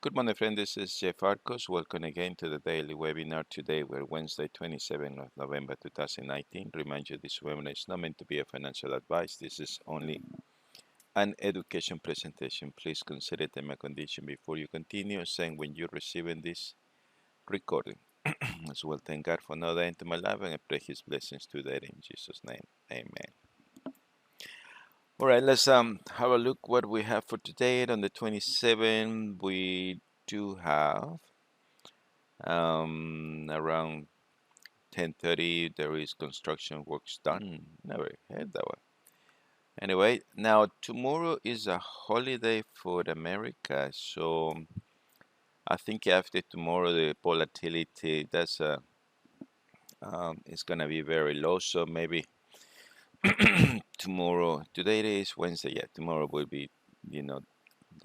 Good morning, friend. This is Jeff Arcos. Welcome again to the daily webinar. Today, we're Wednesday, 27th of November 2019. Remind you, this webinar is not meant to be a financial advice. This is only an education presentation. Please consider them a condition before you continue, saying when you're receiving this recording. As well, thank God for another day into my life, and I pray His blessings today in Jesus' name. Amen. All right, let's have a look what we have for today. On the 27th, we do have around 10:30 there is construction works done. Never heard that one. Anyway, now tomorrow is a holiday for America, so I think after tomorrow the volatility that's is gonna be very low. So maybe tomorrow, today is Wednesday. Yeah, tomorrow will be, the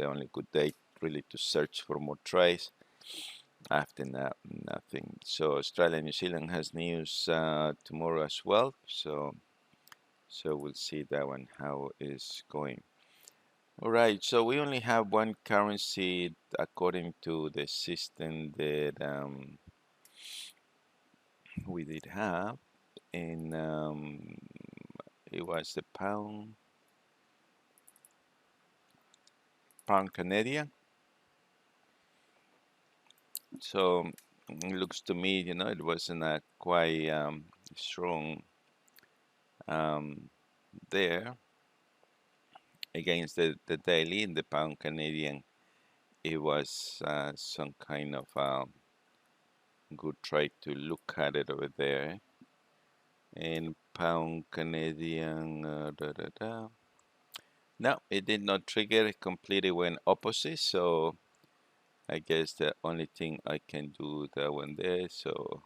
only good day really to search for more trades. After that, nothing. So Australia and New Zealand has news tomorrow as well. So we'll see that one how is going. All right. So we only have one currency according to the system that we did have, and it was the pound Canadian. So it looks to me, it wasn't a quite strong there against the daily in the pound Canadian. It was some kind of good trade to look at it over there. And pound Canadian, no, it did not trigger. It completely went opposite. So I guess the only thing I can do that one there. So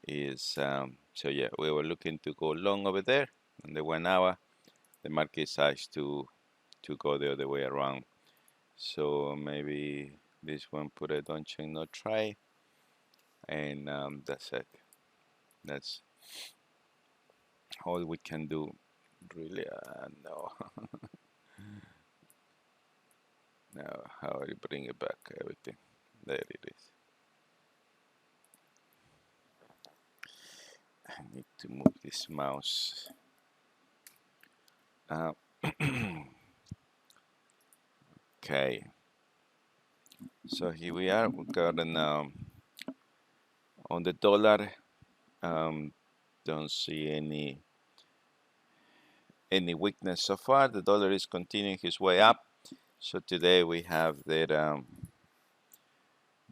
is so yeah, we were looking to go long over there in the 1 hour. The market decides to go the other way around. So maybe this one put a don't check, not try, and that's it. That's all we can do, really. No. Now, how do you bring it back? Everything. There it is. I need to move this mouse. Okay. So here we are. We got an on the dollar. Don't see any weakness so far. The dollar is continuing his way up. So today we have that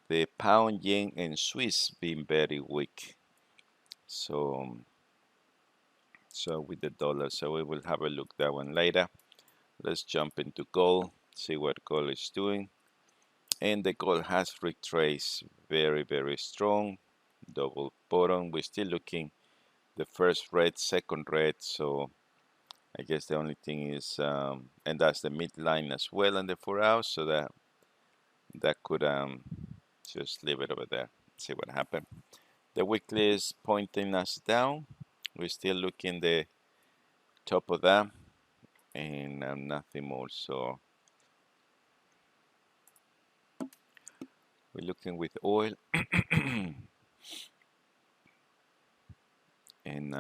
the pound, yen, and Swiss being very weak. So with the dollar, so we will have a look that one later. Let's jump into gold, see what gold is doing. And the gold has retraced very, very strong. Double bottom. We're still looking the first red, second red. So I guess the only thing is, and that's the midline as well on the 4 hours. So that could just leave it over there. See what happened. The weekly is pointing us down. We're still looking the top of that, and nothing more. So we're looking with oil, and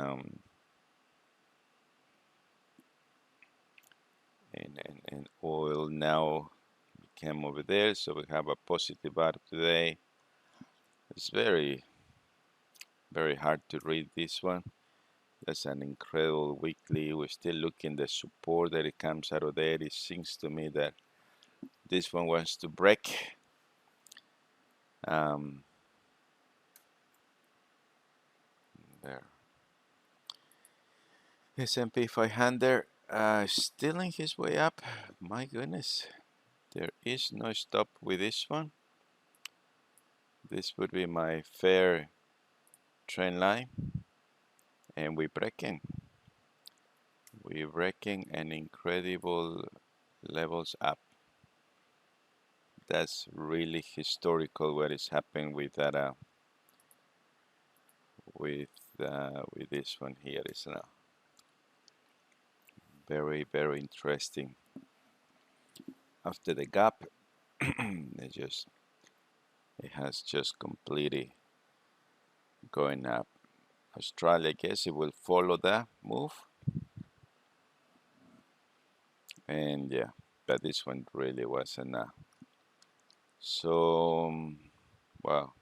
oil now came over there. So we have a positive bar today. It's very, very hard to read this one. That's an incredible weekly. We're still looking the support that it comes out of there. It seems to me that this one wants to break. There. S&P 500 stealing his way up. My goodness, there is no stop with this one. This would be my fair trend line, and we're breaking an incredible levels up. That's really historical what is happening with that with this one here. Is very, very interesting. After the gap, It has just completely going up. Australia, I guess it will follow that move. And yeah, but this one really wasn't. So, well,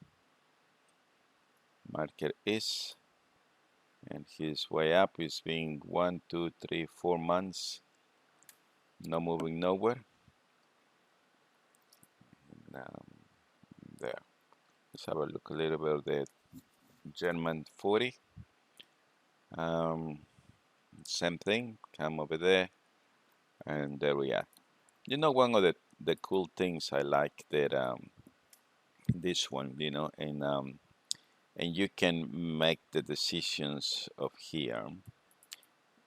market is, and his way up is being 1, 2, 3, 4 months, not moving nowhere. Now, there. Let's have a look a little bit of the German 40. Um, Same thing, come over there, and there we are. You know, one of the cool things I like that this one, and you can make the decisions of here.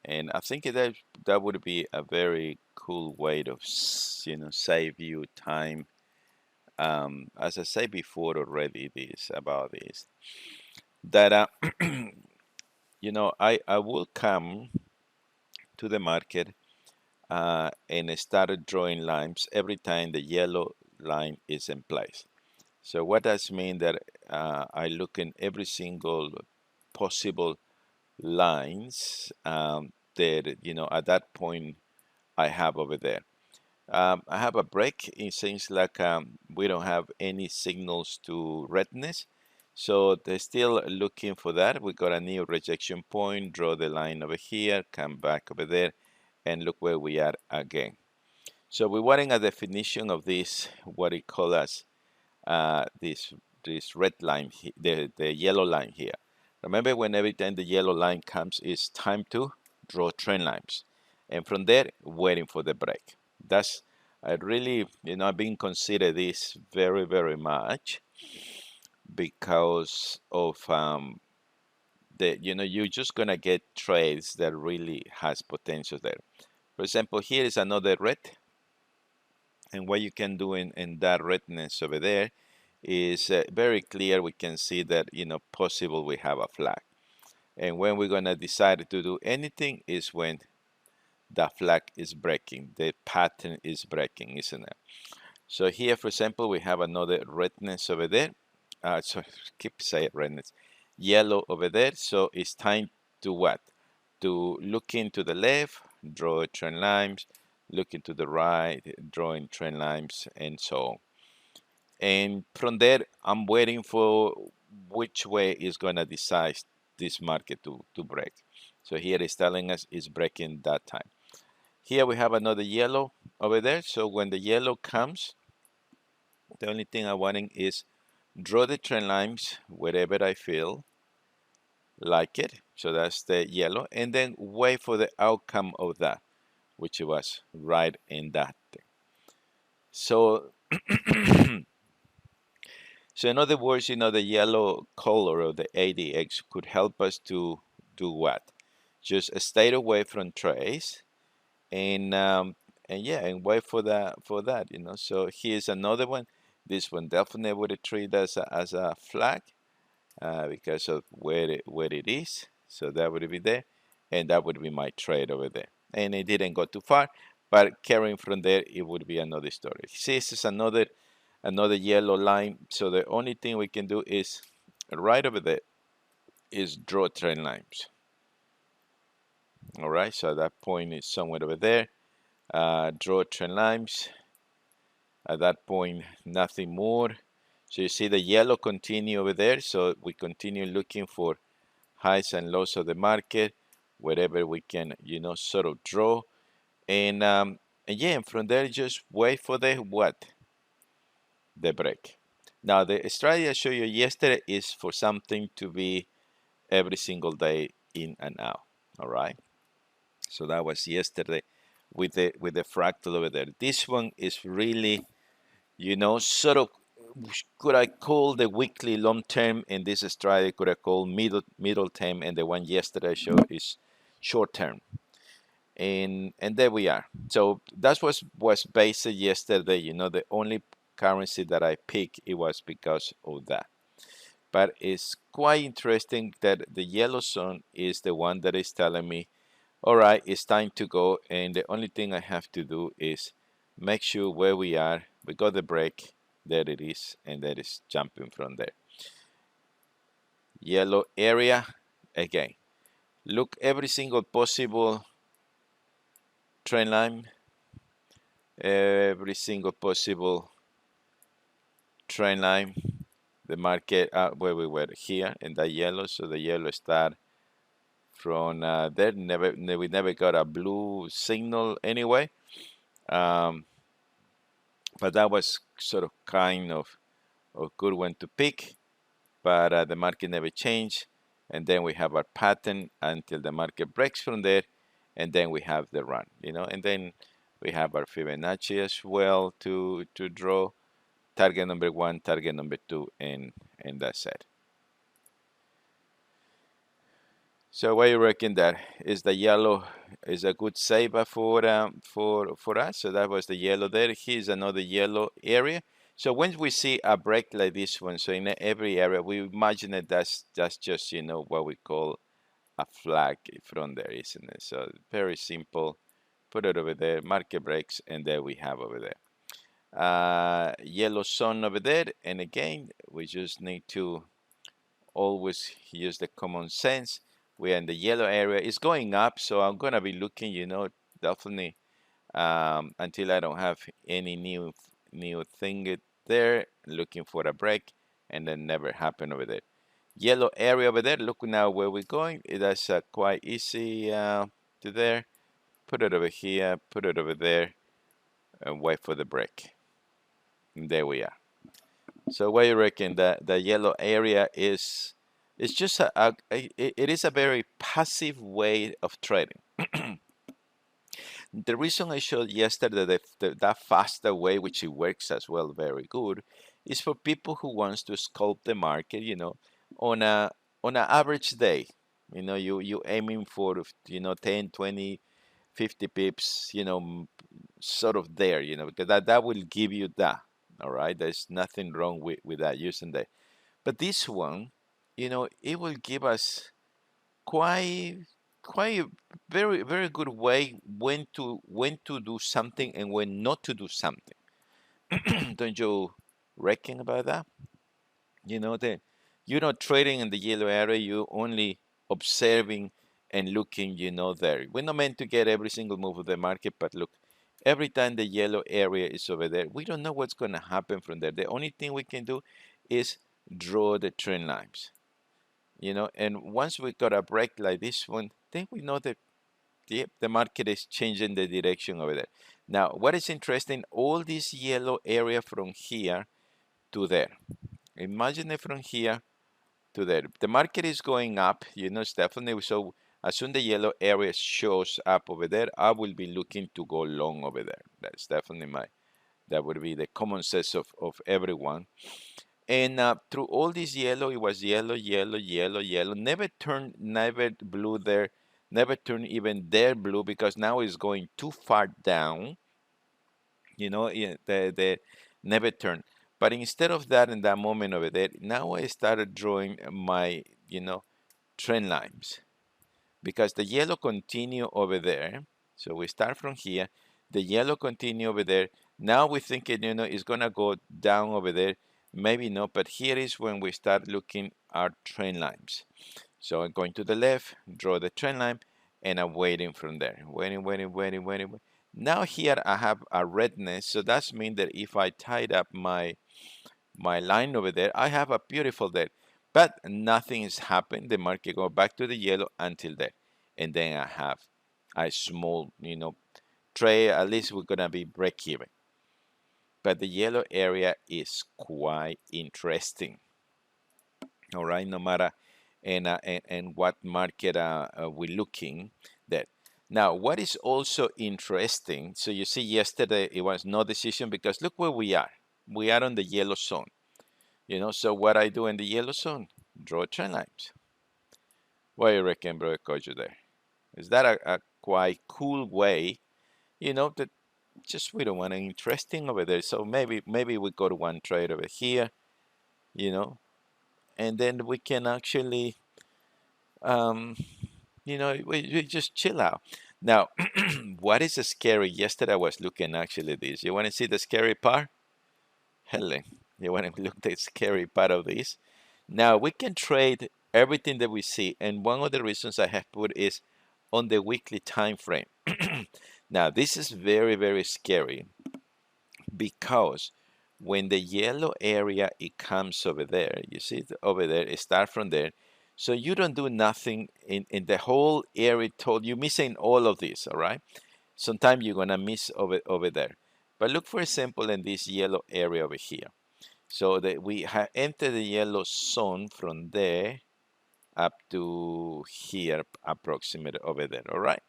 And I think that would be a very cool way to, save you time. As I said before already, this about this, that I will come to the market and start drawing lines every time the yellow line is in place. So what does mean that I look in every single possible lines that at that point I have over there. I have a break. It seems like we don't have any signals to redness. So they're still looking for that. We got a new rejection point, draw the line over here, come back over there, and look where we are again. So we're wanting a definition of this, what it calls as this red line, the yellow line here. Remember, when every time the yellow line comes, it's time to draw trend lines, and from there, waiting for the break. That's I really, I've been consider this very, very much because of you're just gonna get trades that really has potential there. For example, here is another red, and what you can do in that redness over there is very clear. We can see that possible we have a flag, and when we're gonna decide to do anything is when the flag is breaking, the pattern is breaking, isn't it? So here, for example, we have another redness over there. So keep saying redness, yellow over there. So it's time to what? To look into the left, draw trend lines, look into the right, drawing trend lines, and so on. And from there, I'm waiting for which way is going to decide this market to break. So here it's telling us it's breaking that time. Here we have another yellow over there. So when the yellow comes, the only thing I'm wanting is draw the trend lines wherever I feel like it. So that's the yellow. And then wait for the outcome of that, which was right in that thing. So So in other words, the yellow color of the ADX could help us to do what? Just stay away from trace and yeah, and wait for that. So here's another one. This one definitely would treat as a flag because of where it is. So that would be there, and that would be my trade over there. And it didn't go too far, but carrying from there, it would be another story. See, this is another yellow line. So the only thing we can do is right over there is draw trend lines. All right, so that point is somewhere over there. Draw trend lines. At that point, nothing more. So you see the yellow continue over there. So we continue looking for highs and lows of the market, wherever we can, sort of draw. And yeah, and from there, just wait for the what? The break. Now, the strategy I showed you yesterday is for something to be every single day in and out. All right. So that was yesterday with the fractal over there. This one is really, sort of could I call the weekly long term, and this strategy could I call middle term, and the one yesterday I showed is short term. And there we are. So that was based yesterday. The only currency that I picked, it was because of that. But it's quite interesting that the yellow zone is the one that is telling me, all right, it's time to go, and the only thing I have to do is make sure where we are We got the break, there it is, and that is jumping from there. Yellow area, again, look every single possible trend line, every single possible trend line. The market, where we were here in the yellow, so the yellow start from there. We never got a blue signal anyway, but that was sort of kind of a good one to pick. But the market never changed, and then we have our pattern until the market breaks from there, and then we have the run, and then we have our Fibonacci as well to draw target number 1, target number 2, and that's it. So what you reckon that is the yellow is a good saver for us? So that was the yellow there. Here's another yellow area. So when we see a break like this one, so in every area, we imagine that that's just what we call a flag from there, isn't it? So very simple. Put it over there, market breaks, and there we have over there. Yellow zone over there, and again, we just need to always use the common sense. We're in the yellow area. It's going up, so I'm gonna be looking, definitely until I don't have any new thing there, looking for a break, and then never happen over there. Yellow area over there. Look now where we're going. That's quite easy to there. Put it over here. Put it over there, and wait for the break. And there we are. So what you reckon that the yellow area is? It's just it is a very passive way of trading. The reason I showed yesterday that faster way, which it works as well very good, is for people who wants to sculpt the market, on an average day. You aiming for 10, 20, 50 pips, sort of there, because that will give you that. All right, there's nothing wrong with that using that. But this one, it will give us quite a very very good way when to do something and when not to do something. Don't you reckon about that? That you're not trading in the yellow area, you're only observing and looking, there. We're not meant to get every single move of the market, but look, every time the yellow area is over there, we don't know what's going to happen from there. The only thing we can do is draw the trend lines. And once we got a break like this one, then we know that the market is changing the direction over there. Now, what is interesting, all this yellow area from here to there. Imagine it from here to there. The market is going up, it's definitely, so as soon the yellow area shows up over there, I will be looking to go long over there. That's definitely that would be the common sense of everyone. And through all this yellow, it was yellow, yellow, yellow, yellow. Never blue there. Never turn even there blue because now it's going too far down. The never turn. But instead of that, in that moment over there, now I started drawing my, trend lines because the yellow continue over there. So we start from here. The yellow continue over there. Now we're thinking, it's gonna go down over there. Maybe not, but here is when we start looking at trend lines. So I'm going to the left, draw the trend line, and I'm waiting from there. Waiting. Now here I have a redness, so that means that if I tied up my line over there, I have a beautiful there. But nothing has happened. The market go back to the yellow until there. And then I have a small, trade. At least we're gonna be break even. But the yellow area is quite interesting. All right, no matter and what market we're looking at. Now, what is also interesting, so you see yesterday it was no decision because look where we are. We are on the yellow zone. So what I do in the yellow zone, draw trend lines. What do you reckon, brother Kojo there? Is that a quite cool way, that just we don't want anything interesting over there. So maybe we go to one trade over here, and then we can actually we just chill out. Now, what is scary? Yesterday I was looking actually this. You want to see the scary part? Helen, you want to look at the scary part of this? Now we can trade everything that we see, and one of the reasons I have put is on the weekly time frame. Now this is very, very scary because when the yellow area it comes over there, you see it over there, it starts from there. So you don't do nothing in the whole area told you missing all of this, all right? Sometimes you're gonna miss over there. But look for example in this yellow area over here. So that we have entered the yellow zone from there up to here approximately over there, all right?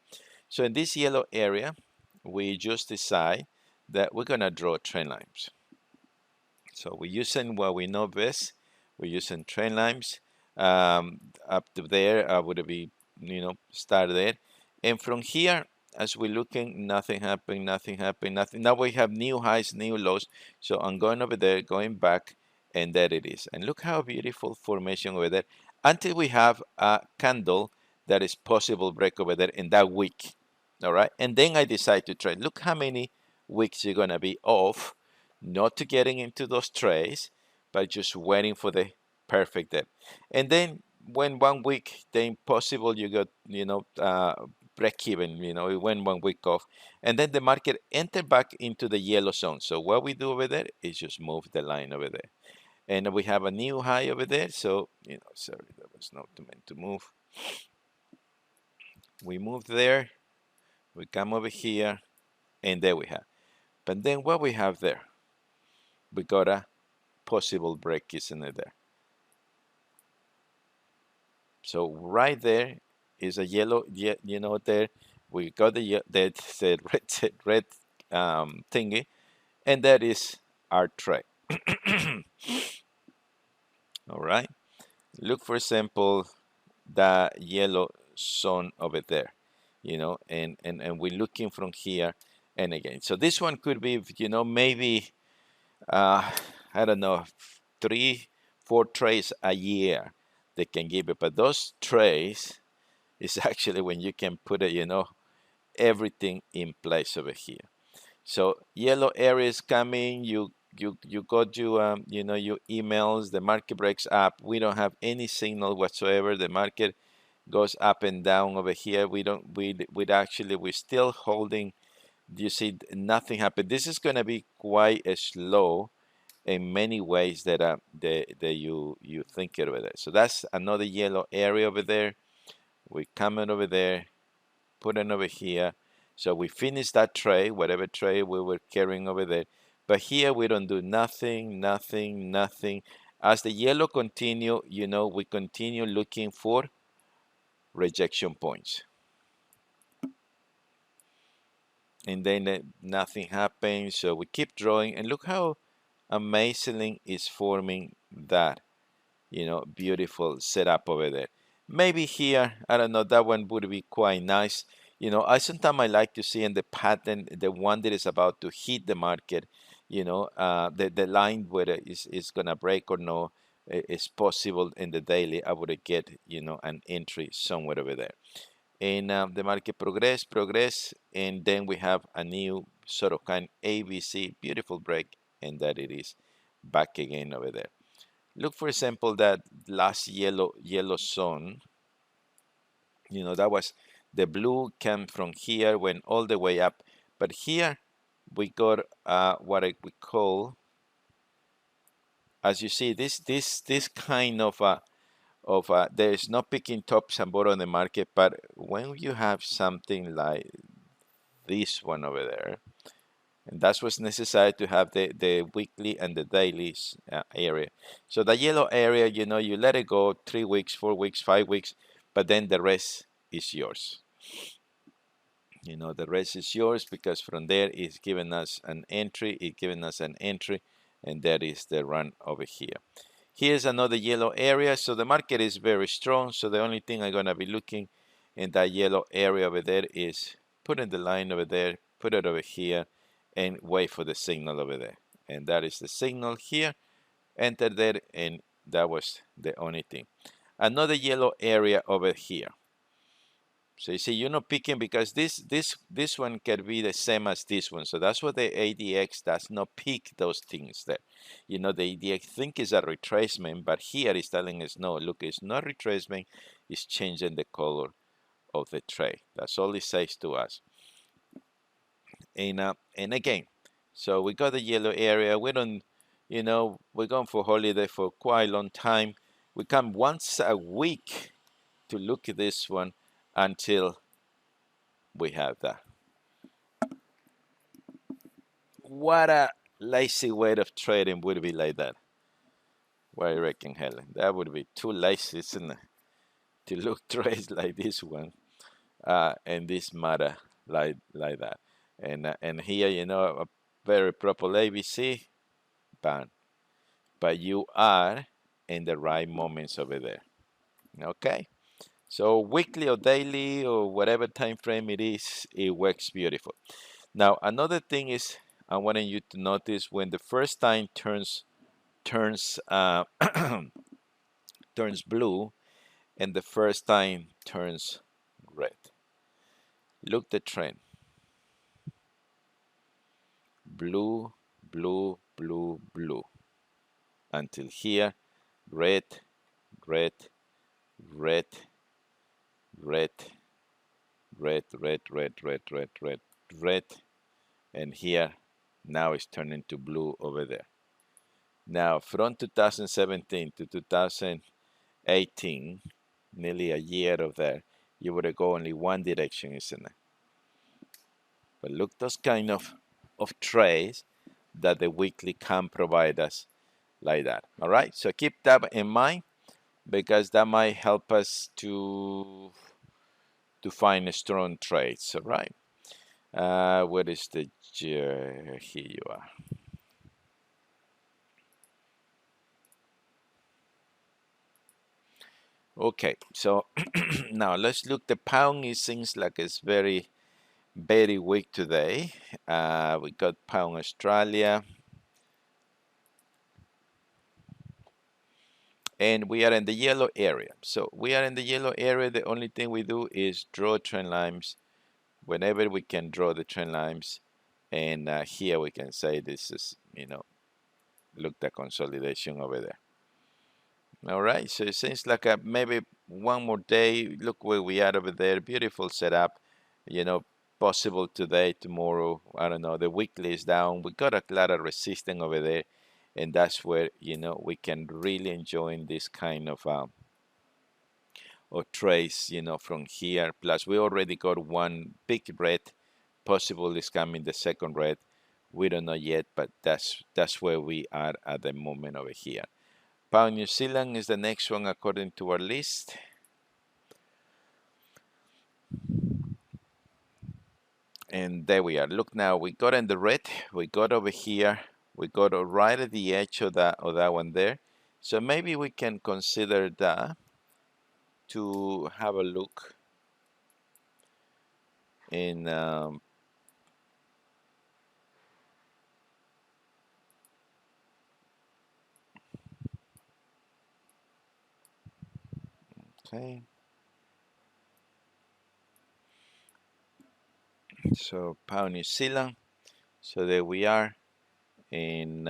So in this yellow area, we just decide that we're gonna draw trend lines. So we're using what we know best. We're using trend lines. Up to there, I would be, start there. And from here, as we're looking, nothing happened, nothing happened, nothing. Now we have new highs, new lows. So I'm going over there, going back, and there it is. And look how beautiful formation over there. Until we have a candle that is possible break over there in that week. All right. And then I decide to trade. Look how many weeks you're going to be off, not to getting into those trades, but just waiting for the perfect depth. And then when 1 week, the impossible, you got, break even, it went 1 week off. And then the market enter back into the yellow zone. So what we do over there is just move the line over there. And we have a new high over there. So, sorry, that was not meant to move. We move there, we come over here, and there we have. But then what we have there, we got a possible break, isn't it there? So right there is a yellow, there we got the red thingy, and that is our trade. All right. Look for example the yellow zone over there, and we're looking from here and again. So this one could be, maybe I don't know, 3-4 trades a year they can give it, but those trades is actually when you can put it, everything in place over here. So yellow area is coming. You got your emails. The market breaks up. We don't have any signal whatsoever. The market goes up and down over here. We're still holding. You see, nothing happened. This is going to be quite slow in many ways that you think it over there. So that's another yellow area over there. We coming over there, put it over here. So we finish that trade, whatever trade we were carrying over there. But here we don't do nothing, nothing, nothing. As the yellow continue, we continue looking for rejection points. And then nothing happens, so we keep drawing. And look how amazingly is forming that, beautiful setup over there. Maybe here, I don't know, that one would be quite nice. I sometimes I like to see in the pattern, the one that is about to hit the market, the line whether is gonna break or no, is possible in the daily. I would get, an entry somewhere over there. And the market progress, and then we have a new sort of kind ABC, beautiful break, and that it is back again over there. Look for example that last yellow zone, that was the blue came from here, went all the way up, but here we got what we call, as you see, this kind of there is no picking tops and bottom on the market, but when you have something like this one over there, and that's what's necessary to have the weekly and the daily area. So the yellow area, you let it go 3 weeks, 4 weeks, 5 weeks, but then the rest is yours. The rest is yours because from there it's giving us an entry, and that is the run over here. Here's another yellow area, so the market is very strong, so the only thing I'm going to be looking in that yellow area over there is putting the line over there, put it over here, and wait for the signal over there. And that is the signal here, enter there, and that was the only thing. Another yellow area over here. So you see, you're not picking because this one can be the same as this one. So that's what the ADX does not pick those things there. You know, the ADX think is a retracement, but here it's telling us no, look, it's not retracement, it's changing the color of the tray. That's all it says to us. And again, so we got the yellow area. We don't, you know, we're going for holiday for quite a long time. We come once a week to look at this one until we have that. What a lazy way of trading would be like that. What do you reckon, Helen? That would be too lazy, isn't it? To look trades like this one, and this matter like that. And here, you know, a very proper ABC, bang. But you are in the right moments over there. Okay? So weekly or daily or whatever time frame it is, it works beautiful. Now another thing is I wanted you to notice when the first time turns turns blue and the first time turns red. Look the trend. Blue, blue, blue, blue. Until here, red, red, red, red, red, red, red, red, red, red, red, and here now it's turning to blue over there. Now from 2017 to 2018, nearly a year of there, you would go only one direction, isn't it? But look those kind of trays that the weekly can provide us like that. All right, so keep that in mind because that might help us to find strong trades. All right. Where is the here you are. Okay, so now let's look. The pound, it seems like it's very weak today. We got pound Australia, and we are in the yellow area. So we are in the yellow area. The only thing we do is draw trend lines whenever we can draw the trend lines, and here we can say this is, you know, look the consolidation over there. All right, so it seems like maybe one more day. Look where we are over there. Beautiful setup, you know, possible today, tomorrow. I don't know. The weekly is down. We got a lot of resistance over there, and that's where, you know, we can really enjoy this kind of or trades, you know, from here. Plus, we already got one big red. Possible is coming the second red. We don't know yet, but that's where we are at the moment over here. Pound New Zealand is the next one according to our list. And there we are. Look now, we got in the red. We got over here. We got right at the edge of that one there. So maybe we can consider that to have a look in okay. So pound New Zealand. So there we are. And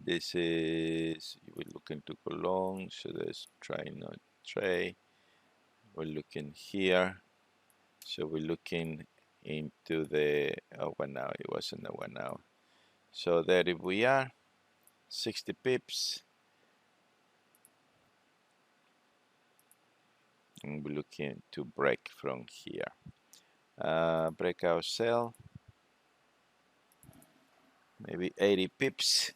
this is, we're looking to go long. So let's try not trade. We're looking here. So we're looking into the one now. It wasn't the one now. So there we are, 60 pips. And we're looking to break from here. Breakout sell, maybe 80 pips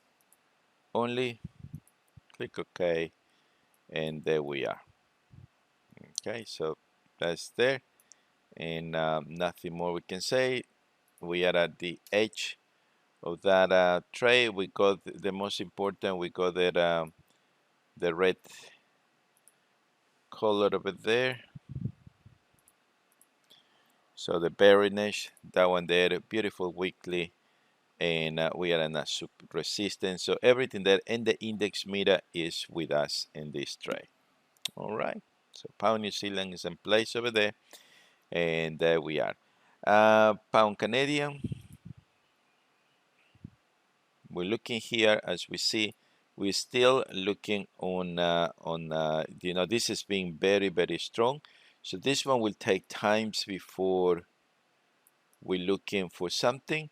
only. Click OK, and there we are. Okay, so that's there, and nothing more we can say. We are at the edge of that trade. We got the most important. We got that the red color over there. So the bearish, that one there, beautiful weekly, and we are in a resistance. So everything that in the index meter is with us in this trade. All right. So pound New Zealand is in place over there, and there we are. Pound Canadian, we're looking here as we see. We're still looking you know, this is being very, very strong. So this one will take times before we're looking for something.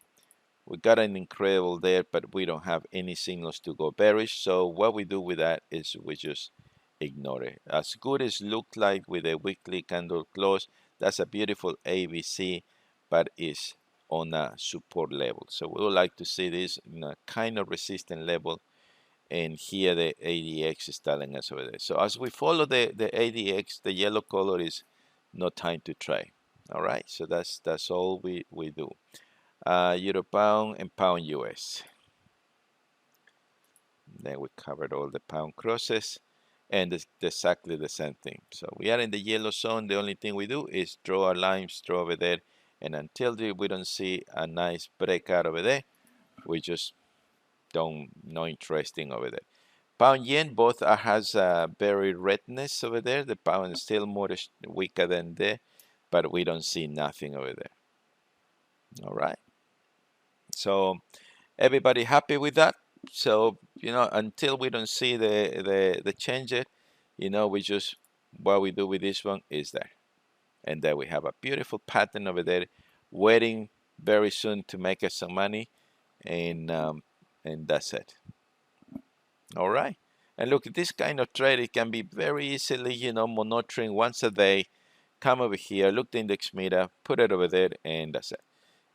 We got an incredible there, but we don't have any signals to go bearish. So what we do with that is we just ignore it. As good as look like with a weekly candle close, that's a beautiful ABC, but it's on a support level. So we would like to see this in a kind of resistant level, and here the ADX is telling us over there. So as we follow the ADX, the yellow color is no time to trade. All right, so that's all we do. Euro pound and pound US. Then we covered all the pound crosses, and it's exactly the same thing. So we are in the yellow zone. The only thing we do is draw our lines, draw over there, and until we don't see a nice breakout over there, we just don't no interesting over there. Pound yen both has very redness over there. The pound is still more weaker than there, but we don't see nothing over there. All right. So everybody happy with that? So you know, until we don't see the change it, you know, we just what we do with this one is there, and then we have a beautiful pattern over there, waiting very soon to make us some money, and that's it. All right. And look, this kind of trade, it can be very easily, you know, monitoring once a day. Come over here, look the index meter, put it over there, and that's it.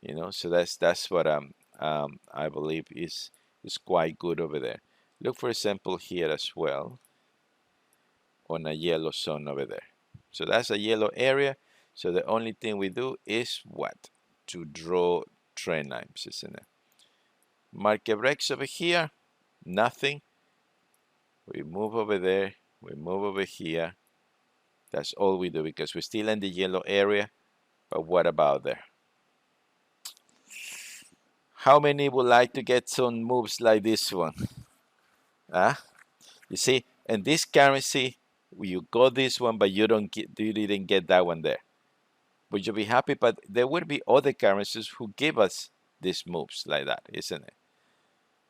You know, so that's what I believe is quite good over there. Look for example here as well on a yellow zone over there. So that's a yellow area. So the only thing we do is what? To draw trend lines, isn't it? Market breaks over here, nothing. We move over there, we move over here. That's all we do because we're still in the yellow area. But what about there? How many would like to get some moves like this one? Huh? You see, in this currency, you got this one, but you didn't get that one there. Would you be happy? But there would be other currencies who give us these moves like that, isn't it?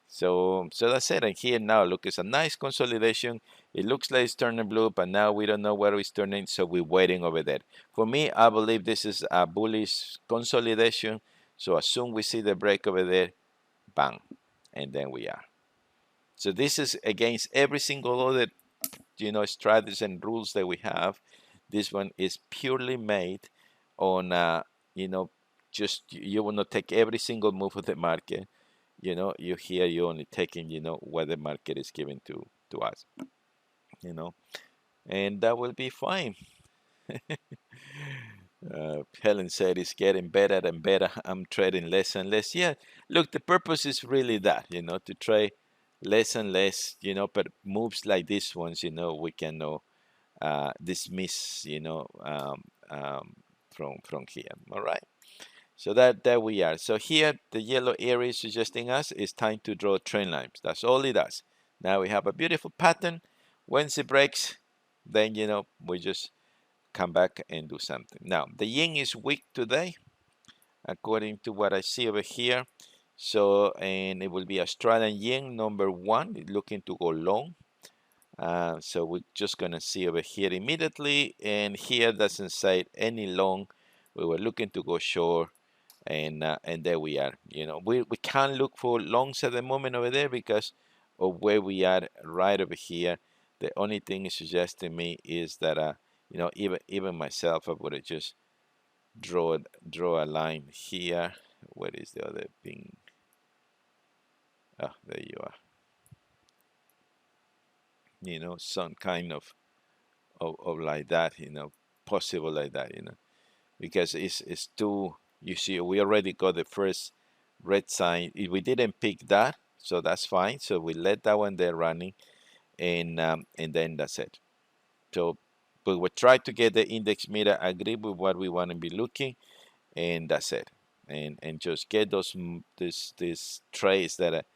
So that's it. And here now, look, it's a nice consolidation. It looks like it's turning blue, but now we don't know where it's turning, so we're waiting over there. For me, I believe this is a bullish consolidation. So as soon we see the break over there, bang, and then we are. So this is against every single other, you know, strategies and rules that we have. This one is purely made on, you know, just you will not take every single move of the market. You know, you're only taking, you know, what the market is giving to us, you know, and that will be fine. Helen said it's getting better and better. I'm trading less and less. Yeah, look, the purpose is really that, you know, to trade less and less, you know, but moves like these ones, you know, we can dismiss, you know, from here. All right. So that we are. So here, the yellow area is suggesting us it's time to draw trend lines. That's all it does. Now we have a beautiful pattern. Once it breaks, then, you know, we just come back and do something. Now, the yen is weak today, according to what I see over here. So, and it will be Australian yen number one, looking to go long. So we're just going to see over here immediately. And here doesn't say any long. We were looking to go short. And there we are. You know, we can't look for longs at the moment over there because of where we are right over here. The only thing it's suggesting me is that you know, even myself, I would have just draw a line here. What is the other thing? Oh, there you are. You know, some kind of like that. You know, possible like that. You know, because it's too. You see, we already got the first red sign. We didn't pick that, so that's fine. So we let that one there running, and then that's it. So, but we try to get the index meter agree with what we want to be looking, and that's it. And just get these trades that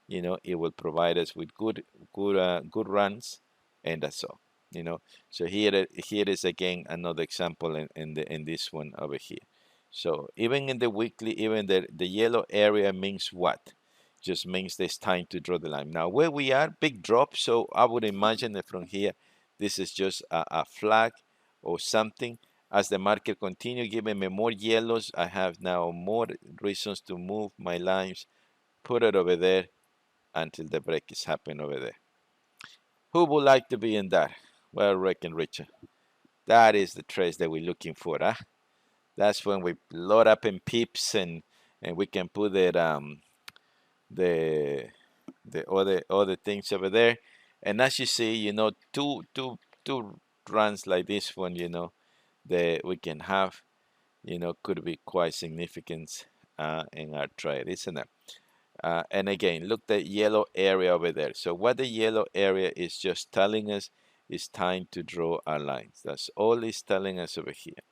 you know, it will provide us with good runs, and that's all. you know. So here is again another example in this one over here. So even in the weekly, even the yellow area means what? Just means there's time to draw the line. Now where we are, big drop. So I would imagine that from here, this is just a flag or something. As the market continue giving me more yellows, I have now more reasons to move my lines, put it over there until the break is happening over there. Who would like to be in that? Well, reckon Richard. That is the trace that we're looking for, huh? That's when we load up in pips and we can put it the other things over there. And as you see, you know, two runs like this one, you know, that we can have, you know, could be quite significant in our trade, isn't it? And again, look the yellow area over there. So what the yellow area is just telling us is time to draw our lines. That's all it's telling us over here.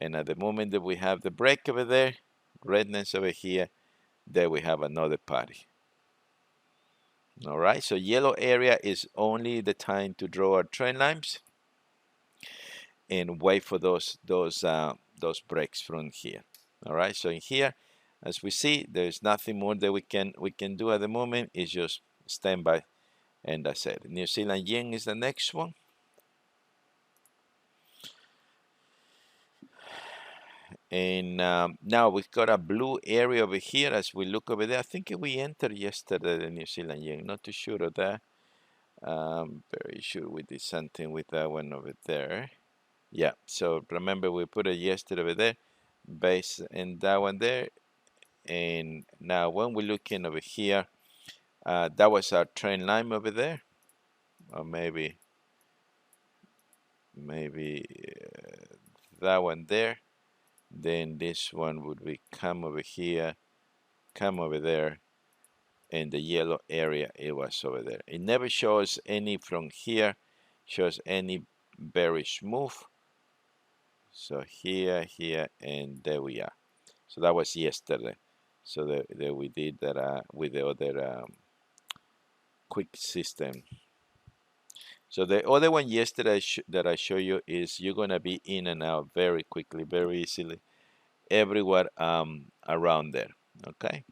And at the moment that we have the break over there, redness over here, there we have another party. All right, so yellow area is only the time to draw our trend lines and wait for those breaks from here. All right, so in here, as we see, there's nothing more that we can do at the moment. It's just stand by, and that's it. New Zealand yen is the next one. And now we've got a blue area over here as we look over there. I think we entered yesterday the New Zealand yen. Not too sure of that. Very sure we did something with that one over there. Yeah, so remember we put it yesterday over there, base in that one there. And now when we're looking over here, that was our trend line over there. Or maybe that one there. Then this one would be come over here, come over there, and the yellow area it was over there. It never shows any from here, shows any bearish move. So here, and there we are. So that was yesterday. So that we did that with the other quick system. So the other one yesterday that I show you is you're gonna be in and out very quickly, very easily, everywhere around there. Okay.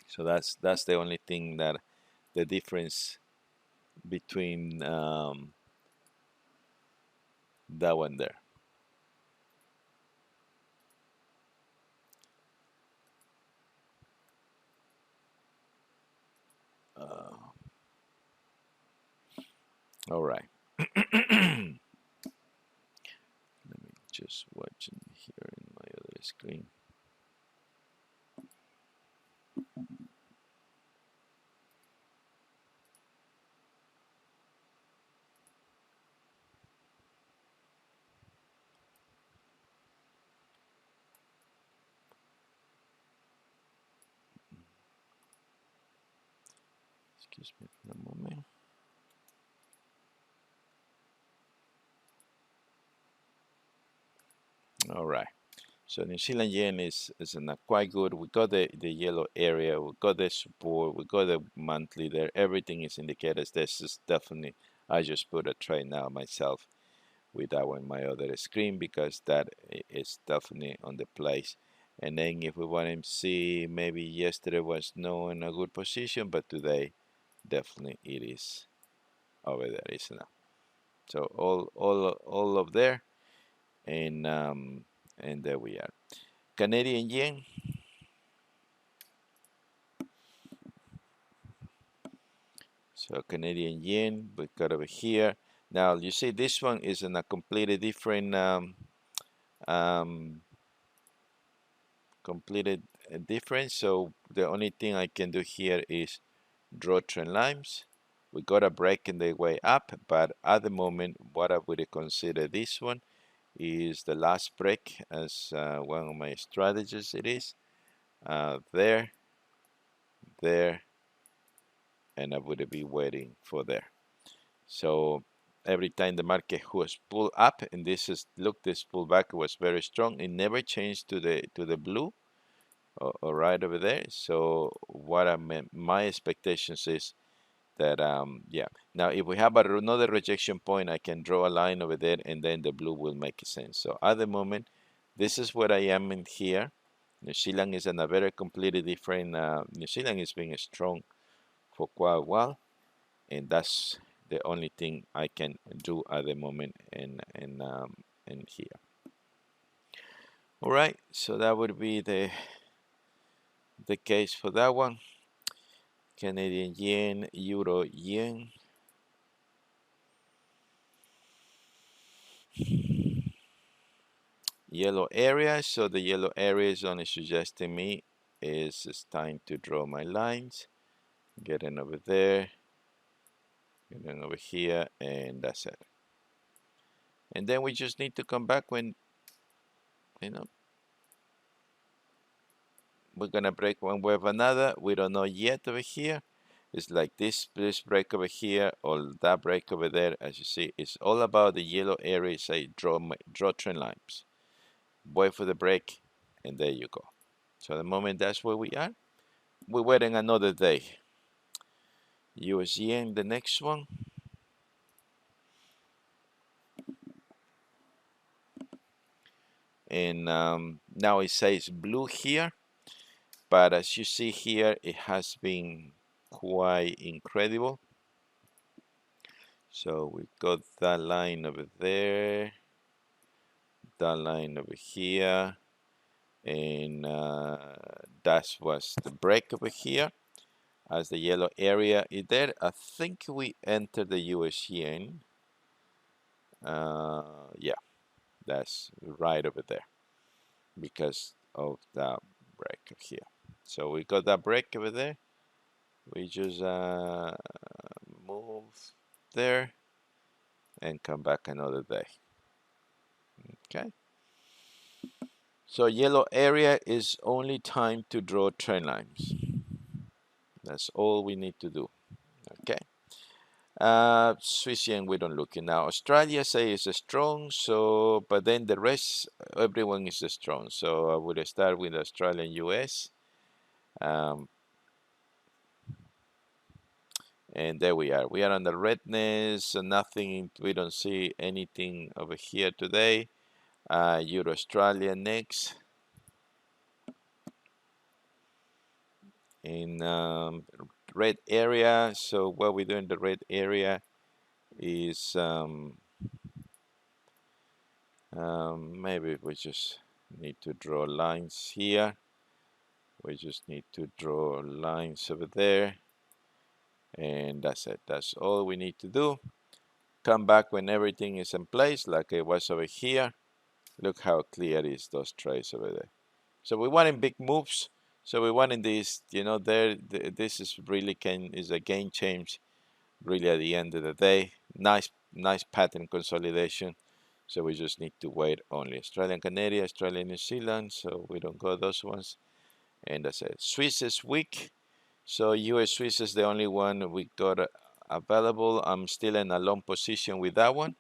So that's the only thing that the difference between that one there. All right. Let me just watch in here in my other screen. Excuse me for a moment. All right. So New Zealand yen is not quite good. We got the yellow area, we got the support, we got the monthly there. Everything is indicated. This is definitely, I just put a trade now myself with that one my other screen because that is definitely on the place. And then if we want to see, maybe yesterday was not in a good position, but today definitely it is over there, isn't it? So all of there, and there we are. Canadian yen. So Canadian yen, we got over here. Now you see this one is in a completely different, different. So the only thing I can do here is draw trend lines. We got a break in the way up, but at the moment, what I would consider this one is the last break as one of my strategies. It is there, there, and I would be waiting for there. So every time the market was pulled up, and this is look, this pullback was very strong. It never changed to the blue, or right over there. So what I meant, my expectations is that yeah. Now if we have another rejection point, I can draw a line over there, and then the blue will make sense. So at the moment, this is where I am in here. New Zealand is in a very completely different. New Zealand is being strong for quite a while, and that's the only thing I can do at the moment in here. All right, so that would be the case for that one. Canadian yen, euro yen. Yellow area, so the yellow area is only suggesting me is it's time to draw my lines, getting over there, getting over here, and that's it. And then we just need to come back when, you know, we're gonna break one way or another. We don't know yet over here. It's like this break over here or that break over there. As you see, it's all about the yellow area. Say draw trend lines. Wait for the break, and there you go. So at the moment, that's where we are. We're waiting another day. US yen, the next one. And now it says blue here, but as you see here, it has been quite incredible. So we got that line over there, that line over here, and that was the break over here as the yellow area is there. I think we entered the US yen. Yeah, that's right over there because of that break over here. So we got that break over there. We just move there and come back another day. Okay. So yellow area is only time to draw trend lines. That's all we need to do. Okay. Swiss yen we don't look in now. Australia say is strong, so but then the rest everyone is strong. So I would start with Australia and US. And there we are. We are on the redness, so nothing. We don't see anything over here today. Euro Australia next. In red area. So what we do in the red area is maybe we just need to draw lines here. We just need to draw lines over there, and that's it. That's all we need to do. Come back when everything is in place, like it was over here. Look how clear is those trays over there. So we want in big moves. So we want in this, you know, this is really is a game change, really at the end of the day. Nice pattern consolidation. So we just need to wait only Australian Canada, Australia New Zealand. So we don't go those ones. And that's it. Swiss is weak. So US Swiss is the only one we got available. I'm still in a long position with that one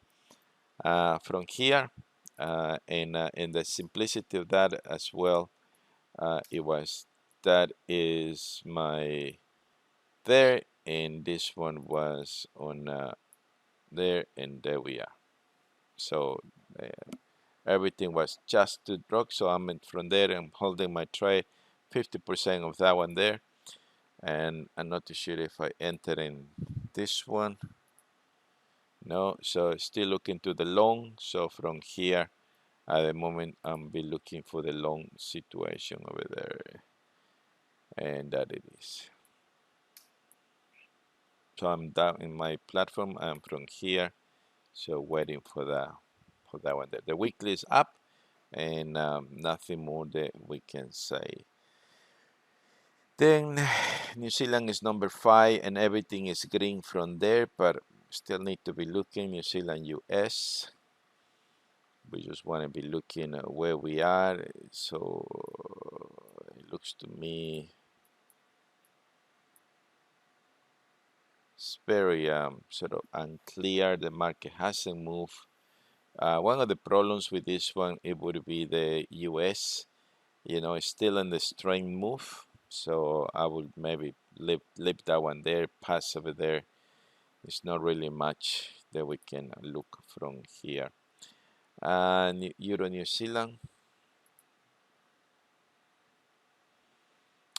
from here. And the simplicity of that as well, that is my there, and this one was on there, and there we are. So everything was just to drop, so I'm in from there. I'm holding my trade, 50% of that one there, and I'm not too sure if I enter in this one. No, so still looking to the long. So from here at the moment I'm be looking for the long situation over there, and that it is. So I'm down in my platform. I'm from here, so waiting for that one. The weekly is up, and nothing more that we can say. Then New Zealand is number 5, and everything is green from there, but still need to be looking. New Zealand, US. We just want to be looking at where we are. So it looks to me it's very sort of unclear. The market hasn't moved. One of the problems with this one, it would be the US. You know, it's still in the strength move. So I would maybe leave that one there, pass over there. It's not really much that we can look from here. Euro New Zealand,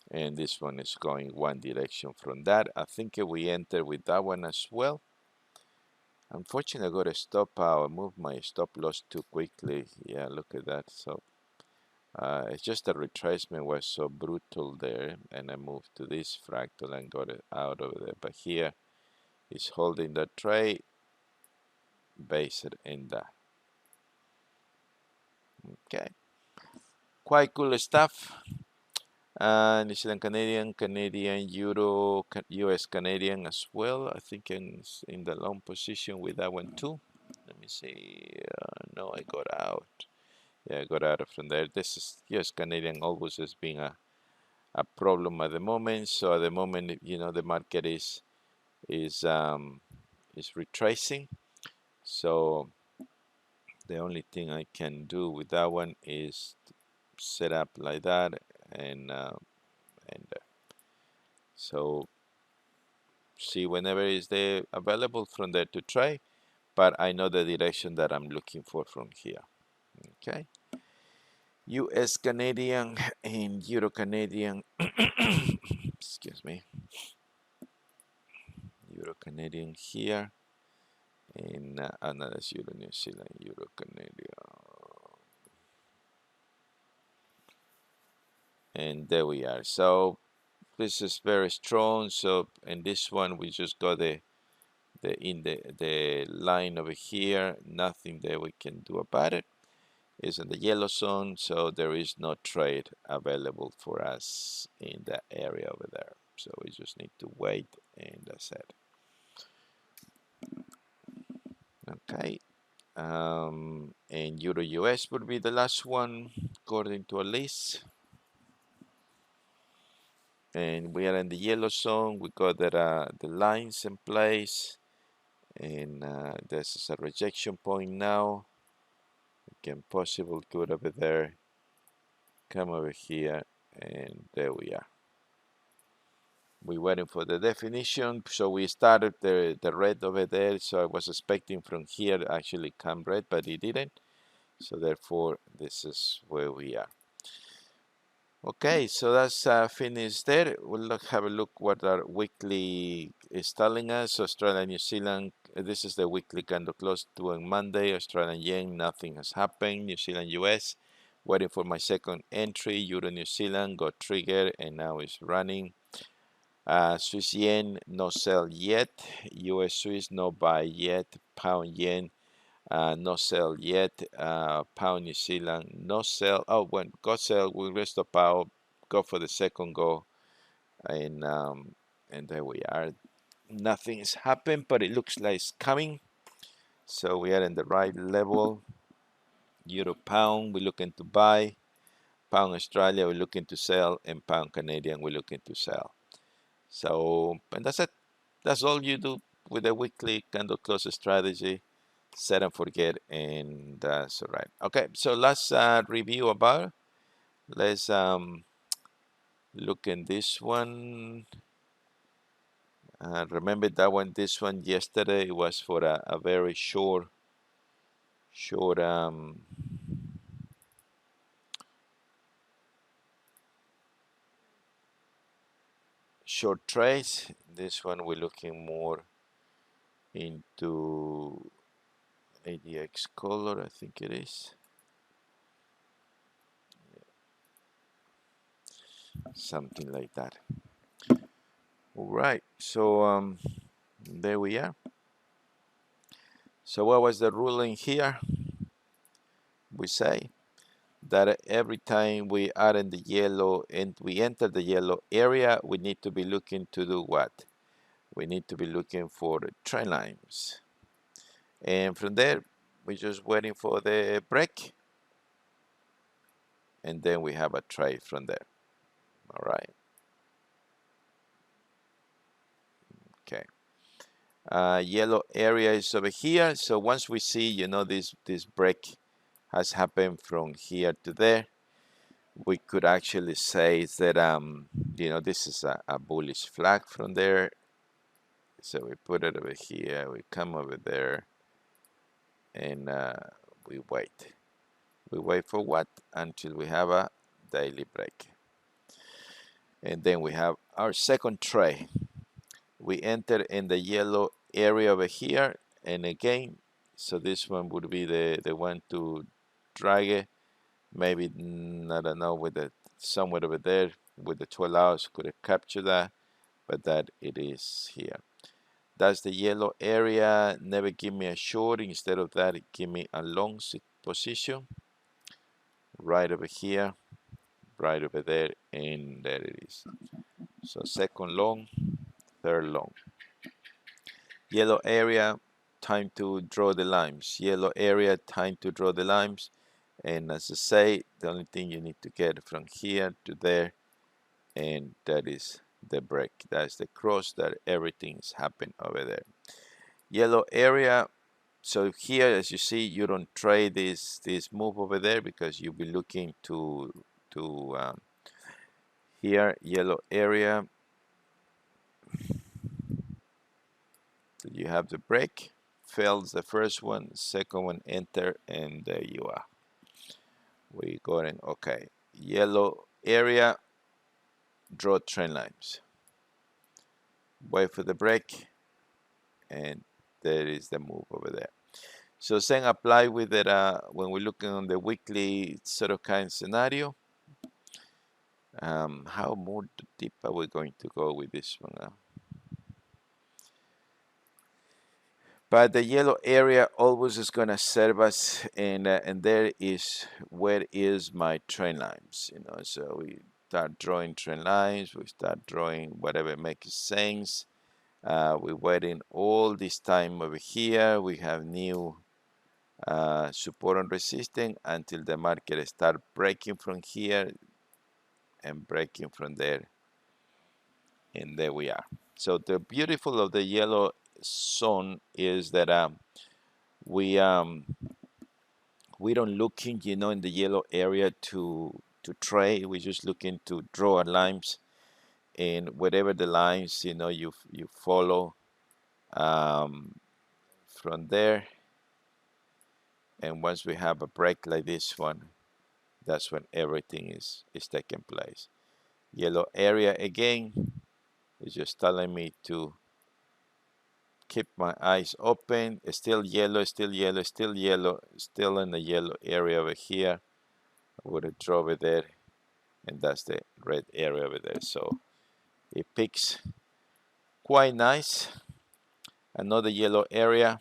and this one is going one direction from that. I think we enter with that one as well. Unfortunately, I got a stop out. I moved my stop loss too quickly. Yeah, look at that. So it's just the retracement was so brutal there, and I moved to this fractal and got it out of there. But here it's holding the trade based in that. Okay, quite cool stuff. New Zealand Canadian, Canadian Euro, US Canadian as well. I think in the long position with that one too. Let me see. No, I got out. Yeah, I got out from there. This is US Canadian always has been a problem at the moment. So at the moment, you know, the market is retracing. So the only thing I can do with that one is set up like that, and so see whenever is there available from there to try, but I know the direction that I'm looking for from here. Okay, US Canadian and Euro Canadian excuse me, Euro Canadian here, and another Euro New Zealand, Euro Canadian, and there we are. So this is very strong. So in this one we just got the line over here, nothing that we can do about it. Is in the yellow zone, so there is no trade available for us in that area over there. So we just need to wait, and that's it. Okay, and Euro US would be the last one according to a list. And we are in the yellow zone. We got the lines in place, and this is a rejection point now. We can possibly go over there, come over here, and there we are. We're waiting for the definition, so we started the red over there, so I was expecting from here actually come red, but it didn't, so therefore this is where we are. Okay, so that's finished there. We'll have a look what our weekly is telling us. Australia, New Zealand, this is the weekly candle close doing Monday. Australian yen, nothing has happened. New Zealand, US, waiting for my second entry. Euro, New Zealand, got triggered and now it's running. Swiss yen, no sell yet. US Swiss, no buy yet. Pound yen, no sell yet. Pound New Zealand, no sell. Oh, when go sell, we rest of power, go for the second go, and there we are. Nothing has happened, but it looks like it's coming. So we are in the right level. Euro pound, we're looking to buy. Pound Australia, we're looking to sell, and pound Canadian, we're looking to sell. So, and that's it. That's all you do with a weekly candle close strategy. Set and forget, and that's all right. Okay, so let's review about. Let's look in this one. Remember that one. This one yesterday was for a very short short trades. This one we're looking more into ADX color, I think it is. Something like that. All right, so there we are. So what was the ruling here? We say that every time we are in the yellow and we enter the yellow area, we need to be looking to do what? We need to be looking for the trend lines. And from there, we're just waiting for the break. And then we have a trade from there. All right. Okay. Yellow area is over here. So once we see, you know, this break has happened from here to there, we could actually say that you know, this is a bullish flag from there. So we put it over here, we come over there, and we wait. We wait for what? Until we have a daily break. And then we have our second trade. We enter in the yellow area over here, and again, so this one would be the one to drag it. Maybe, I don't know, with the somewhere over there with the 12 hours could have captured that, but that it is here. That's the yellow area. Never give me a short. Instead of that, give me a long position right over here, right over there, and there it is. So second long, third long. Yellow area, time to draw the lines. Yellow area, time to draw the lines. And as I say, the only thing you need to get from here to there, and that is the break. That's the cross that everything's happened over there. Yellow area. So here, as you see, you don't trade this move over there because you'll be looking to here, yellow area. So you have the break, fails the first one, second one, enter, and there you are. We go in, okay. Yellow area, draw trend lines. Wait for the break, and there is the move over there. So same apply with it when we're looking on the weekly sort of kind of scenario. How more deep are we going to go with this one? But the yellow area always is going to serve us, and there is where is my trend lines, you know. So we start drawing trend lines, we start drawing whatever makes sense. We're waiting all this time over here. We have new support and resistance until the market start breaking from here and breaking from there, and there we are. So the beautiful of the yellow zone is that we don't looking, you know, in the yellow area to trade. We're just looking to draw our lines, and whatever the lines, you know, you follow from there. And once we have a break like this one, that's when everything is taking place. Yellow area again is just telling me to keep my eyes open. It's still yellow, still yellow, still yellow, still in the yellow area over here. I would have draw over there, and that's the red area over there. So it picks quite nice. Another yellow area,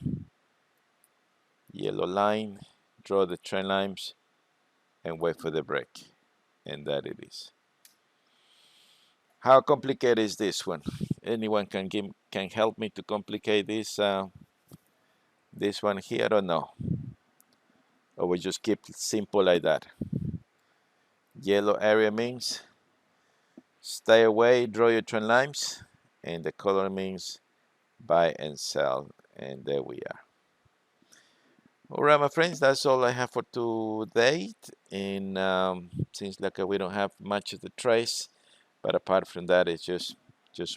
yellow line, draw the trend lines, and wait for the break, and that it is. How complicated is this one? Anyone can help me to complicate this one here or no? Or we just keep it simple like that? Yellow area means stay away, draw your trend lines, and the color means buy and sell, and there we are. All right, my friends, that's all I have for today. And seems like we don't have much of the trace, but apart from that, it's just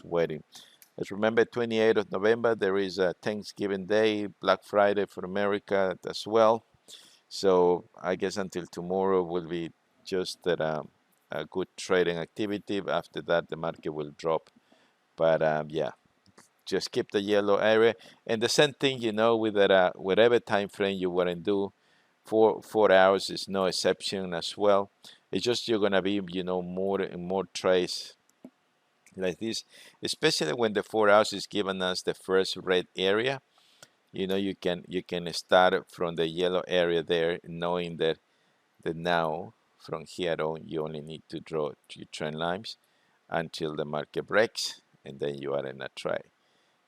waiting. Let's remember 28th of November, there is a Thanksgiving Day, Black Friday for America as well. So I guess until tomorrow will be just that a good trading activity. After that, the market will drop. But yeah, just keep the yellow area. And the same thing, you know, with that whatever time frame you want to do, 4 hours is no exception as well. It's just you're gonna be, you know, more and more trades like this, especially when the 4 hours is giving us the first red area. You know, you can start from the yellow area there, knowing that now from here on you only need to draw your trend lines until the market breaks, and then you are in a trade.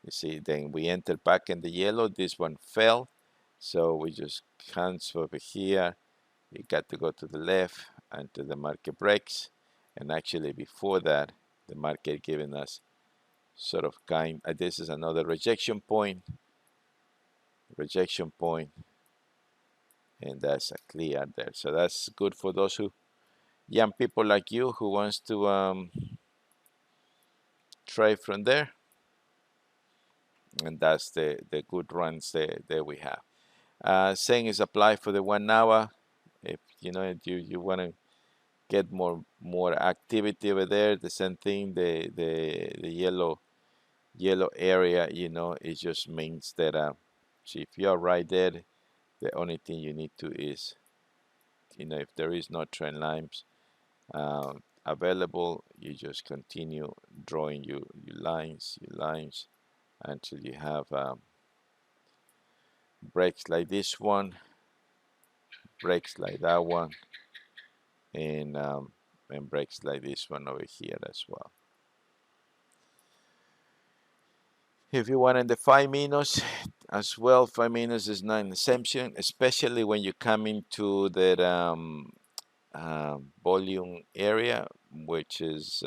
You see, then we enter back in the yellow. This one fell, so we just cancel over here. You got to go to the left until the market breaks, and actually before that, the market giving us sort of this is another rejection point, and that's a clear there. So that's good for those young people like you who wants to trade from there, and that's the good runs that we have. Same is applied for the 1 hour. If you want to get more activity over there, the same thing. The yellow area, it just means that see, if you're right there, the only thing you need to is, if there is no trend lines available, you just continue drawing your lines until you have breaks like this one, breaks like that one, and breaks like this one over here as well. If you want in the 5 minutes as well, 5 minutes is not an exception, especially when you come into that volume area, which is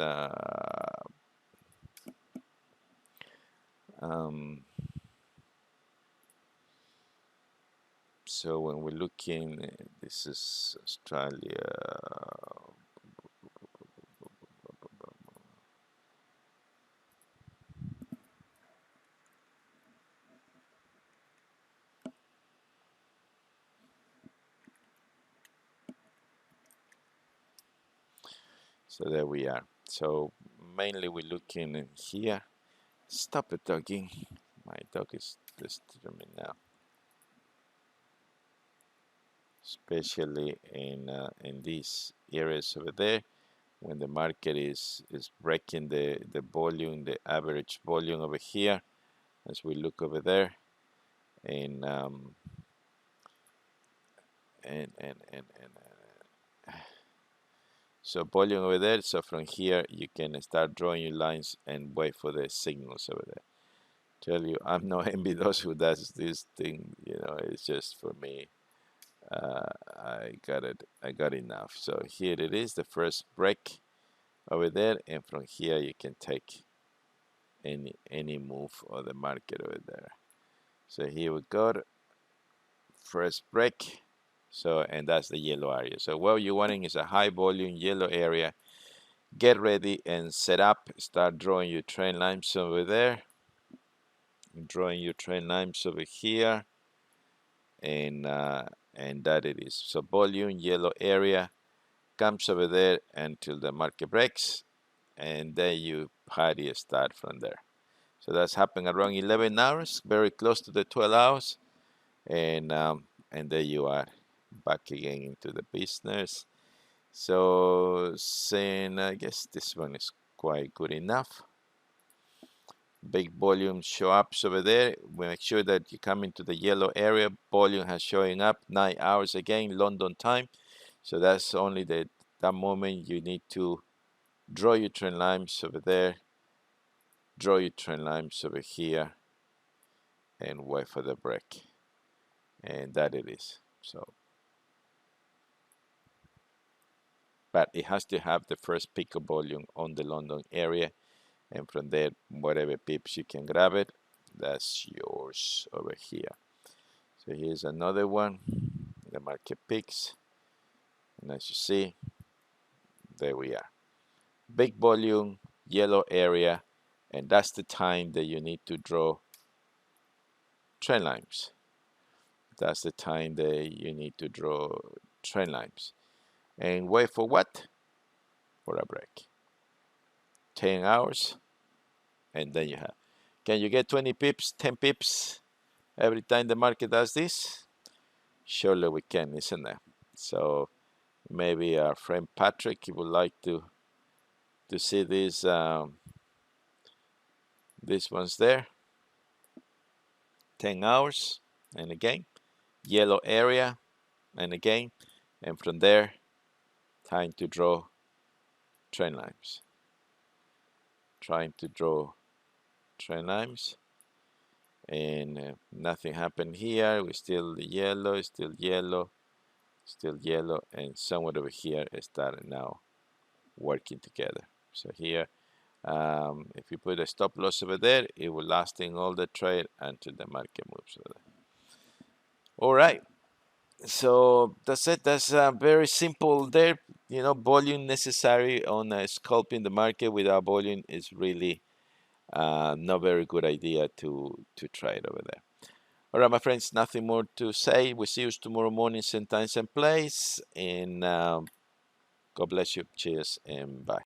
so when we're looking, this is Australia. So there we are. So mainly we're looking in here. Stop it, doggy. My dog is disturbing me now. Especially in these areas over there, when the market is breaking the volume, the average volume over here, as we look over there, and so volume over there. So from here you can start drawing your lines and wait for the signals over there. Tell you, I'm not envy those who does this thing. It's just for me. I got it. I got enough. So here it is, the first break over there, and from here you can take any move of the market over there. So here we go, first break. So, and that's the yellow area. So what you're wanting is a high volume yellow area. Get ready and set up. Start drawing your trend lines over there. Drawing your trend lines over here, and that it is. So volume yellow area comes over there until the market breaks, and then you party start from there. So that's happening around 11 hours, very close to the 12 hours, and there you are, back again into the business. So saying, I guess this one is quite good enough. Big volume show up over there. We make sure that you come into the yellow area. Volume has showing up 9 hours again, London time. So that's only that moment you need to draw your trend lines over there, draw your trend lines over here, and wait for the break. And that it is. So, but it has to have the first peak of volume on the London area, and from there, whatever pips you can grab it, that's yours over here. So here's another one, the market peaks, and as you see, there we are. Big volume, yellow area, and that's the time that you need to draw trend lines. That's the time that you need to draw trend lines. And wait for what? For a break. 10 hours, and then you have. Can you get 20 pips, 10 pips every time the market does this? Surely we can, isn't it? So maybe our friend Patrick, he would like to see these ones there. 10 hours, and again, yellow area, and again, and from there, time to draw trend lines. Trying to draw trend lines, and nothing happened here. We're still yellow, still yellow, still yellow, and somewhere over here is starting now working together. So here, if you put a stop loss over there, it will lasting all the trade until the market moves over there. All right, so that's it. That's very simple there. Volume necessary on scalping the market. Without volume is really not very good idea to trade over there. All right, my friends, nothing more to say. We see you tomorrow morning, same time, same place. And God bless you. Cheers and bye.